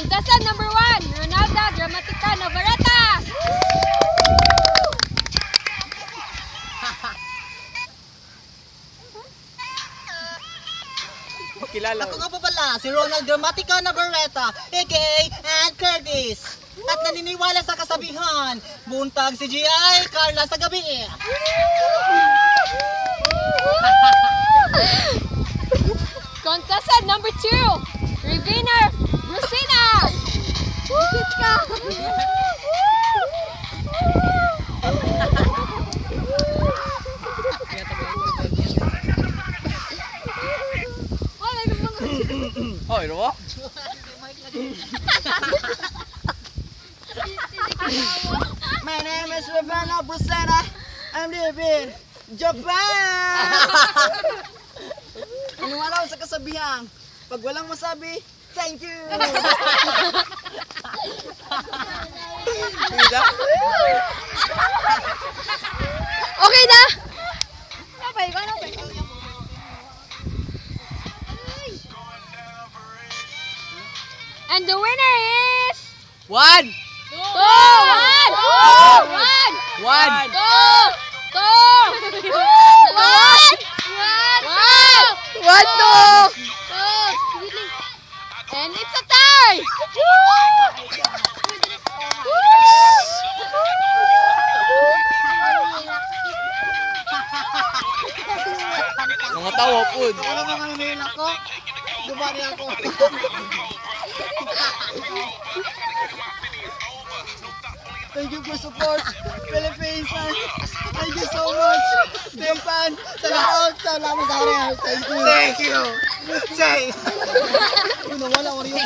Contestant number 1, Ronaldo Dramatica Navarrete. Kilala. Ako nga pa pala, si Ronald Dramatica Navarrete, aka Ann Curtis. At naniniwala sa kasabihan, buntag si G.I. Carla sa gabi. Contestant number 2, Rivina Rosina. Busit ka. Oh, ano mo? My name is Ravana Brusena. I'm living Japan! Maniwala ko sa kasabihan, pag walang masabi, thank you! Okay na? And the winner is... One! One! One! And it's a tie! Mga tawa po. Ano mga nanila ko? Dumari ako. Thank you for support, Philippines. Thank you so much. Japan, salamat sa laman sa area. Thank you. Thank you. Say. Nawala ko rin yung